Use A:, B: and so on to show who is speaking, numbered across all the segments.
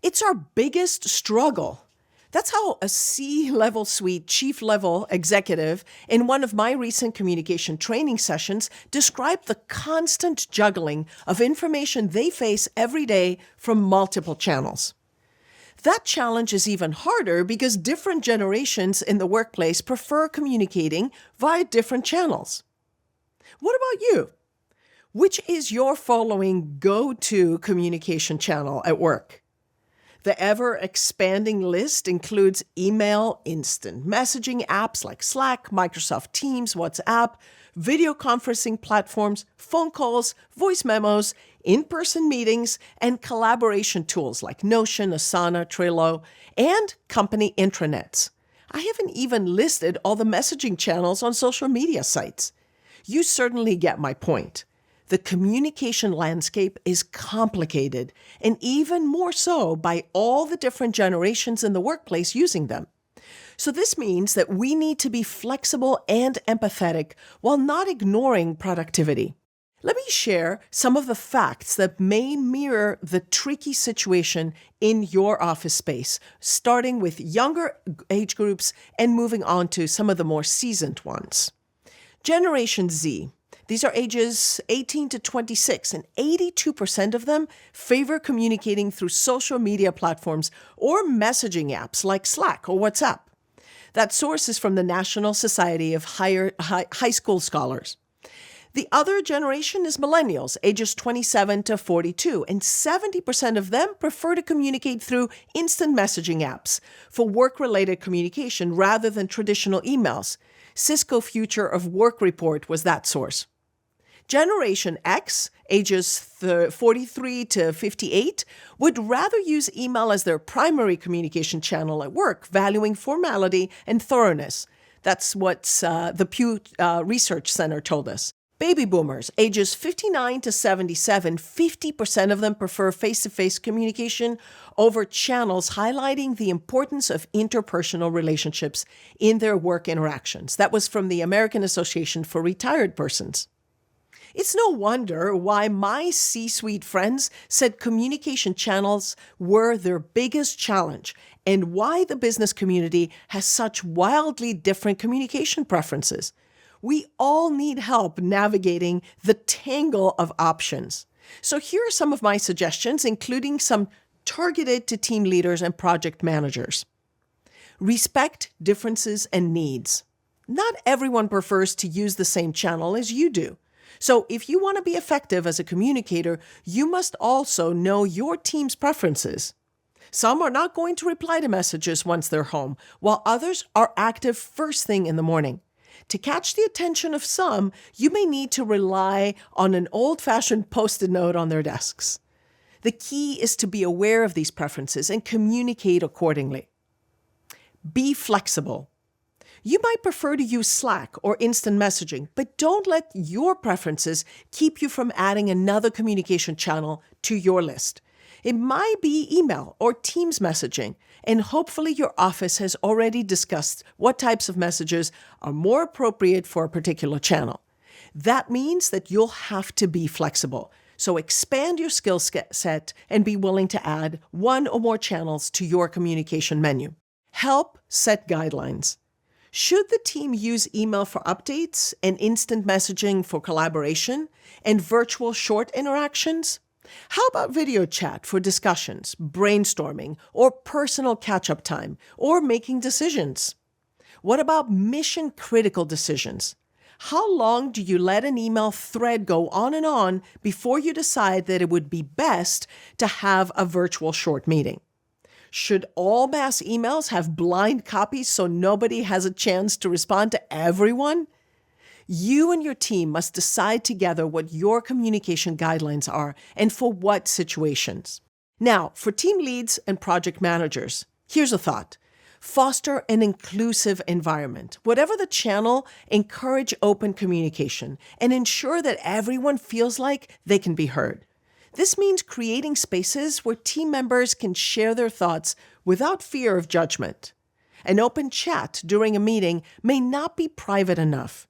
A: It's our biggest struggle. That's how a C-level suite chief-level executive in one of my recent communication training sessions described the constant juggling of information they face every day from multiple channels. That challenge is even harder because different generations in the workplace prefer communicating via different channels. What about you? Which is your following go-to communication channel at work? The ever-expanding list includes email, instant messaging apps like Slack, Microsoft Teams, WhatsApp, video conferencing platforms, phone calls, voice memos, in-person meetings, and collaboration tools like Notion, Asana, Trello, and company intranets. I haven't even listed all the messaging channels on social media sites. You certainly get my point. The communication landscape is complicated, and even more so by all the different generations in the workplace using them. So this means that we need to be flexible and empathetic while not ignoring productivity. Let me share some of the facts that may mirror the tricky situation in your office space, starting with younger age groups and moving on to some of the more seasoned ones. Generation Z. These are ages 18 to 26, and 82% of them favor communicating through social media platforms or messaging apps like Slack or WhatsApp. That source is from the National Society of High School Scholars. The other generation is millennials, ages 27 to 42, and 70% of them prefer to communicate through instant messaging apps for work-related communication rather than traditional emails. Cisco Future of Work Report was that source. Generation X, ages 43 to 58, would rather use email as their primary communication channel at work, valuing formality and thoroughness. That's what the Pew Research Center told us. Baby boomers, ages 59 to 77, 50% of them prefer face-to-face communication over channels, highlighting the importance of interpersonal relationships in their work interactions. That was from the American Association for Retired Persons. It's no wonder why my C-suite friends said communication channels were their biggest challenge and why the business community has such wildly different communication preferences. We all need help navigating the tangle of options. So here are some of my suggestions, including some targeted to team leaders and project managers. Respect differences and needs. Not everyone prefers to use the same channel as you do. So if you want to be effective as a communicator, you must also know your team's preferences. Some are not going to reply to messages once they're home, while others are active first thing in the morning. To catch the attention of some, you may need to rely on an old-fashioned Post-it note on their desks. The key is to be aware of these preferences and communicate accordingly. Be flexible. You might prefer to use Slack or instant messaging, but don't let your preferences keep you from adding another communication channel to your list. It might be email or Teams messaging, and hopefully your office has already discussed what types of messages are more appropriate for a particular channel. That means that you'll have to be flexible. So expand your skill set and be willing to add one or more channels to your communication menu. Help set guidelines. Should the team use email for updates and instant messaging for collaboration and virtual short interactions? How about video chat for discussions, brainstorming, or personal catch-up time, or making decisions? What about mission-critical decisions? How long do you let an email thread go on and on before you decide that it would be best to have a virtual short meeting? Should all mass emails have blind copies so nobody has a chance to respond to everyone? You and your team must decide together what your communication guidelines are and for what situations. Now, for team leads and project managers, here's a thought. Foster an inclusive environment. Whatever the channel, encourage open communication and ensure that everyone feels like they can be heard. This means creating spaces where team members can share their thoughts without fear of judgment. An open chat during a meeting may not be private enough.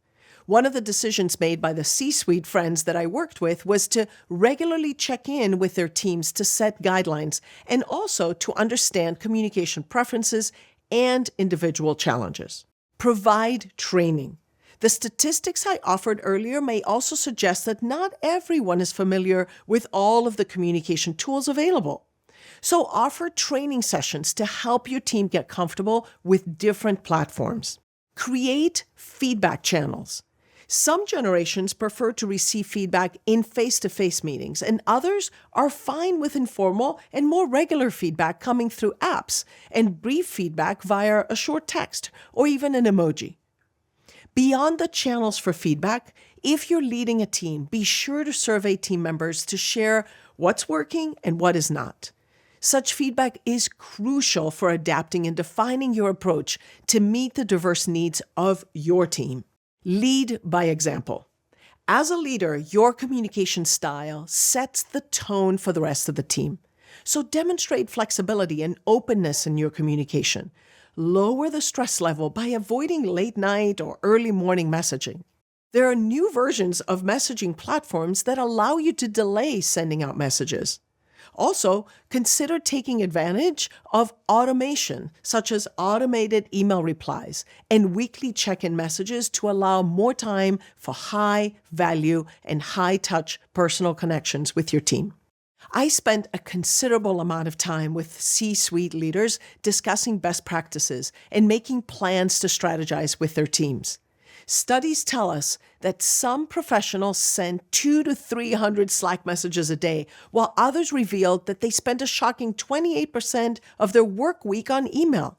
A: One of the decisions made by the C-suite friends that I worked with was to regularly check in with their teams to set guidelines and also to understand communication preferences and individual challenges. Provide training. The statistics I offered earlier may also suggest that not everyone is familiar with all of the communication tools available. So offer training sessions to help your team get comfortable with different platforms. Create feedback channels. Some generations prefer to receive feedback in face-to-face meetings, and others are fine with informal and more regular feedback coming through apps and brief feedback via a short text or even an emoji. Beyond the channels for feedback, if you're leading a team, be sure to survey team members to share what's working and what is not. Such feedback is crucial for adapting and defining your approach to meet the diverse needs of your team. Lead by example. As a leader, your communication style sets the tone for the rest of the team. So demonstrate flexibility and openness in your communication. Lower the stress level by avoiding late night or early morning messaging. There are new versions of messaging platforms that allow you to delay sending out messages. Also, consider taking advantage of automation, such as automated email replies and weekly check-in messages to allow more time for high-value and high-touch personal connections with your team. I spent a considerable amount of time with C-suite leaders discussing best practices and making plans to strategize with their teams. Studies tell us that some professionals send 200 to 300 Slack messages a day, while others revealed that they spend a shocking 28% of their work week on email.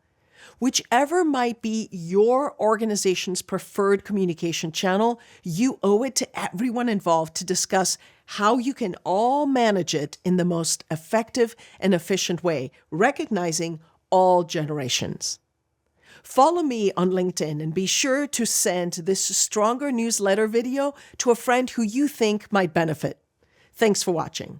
A: Whichever might be your organization's preferred communication channel, you owe it to everyone involved to discuss how you can all manage it in the most effective and efficient way, recognizing all generations. Follow me on LinkedIn and be sure to send this Stronger newsletter video to a friend who you think might benefit. Thanks for watching.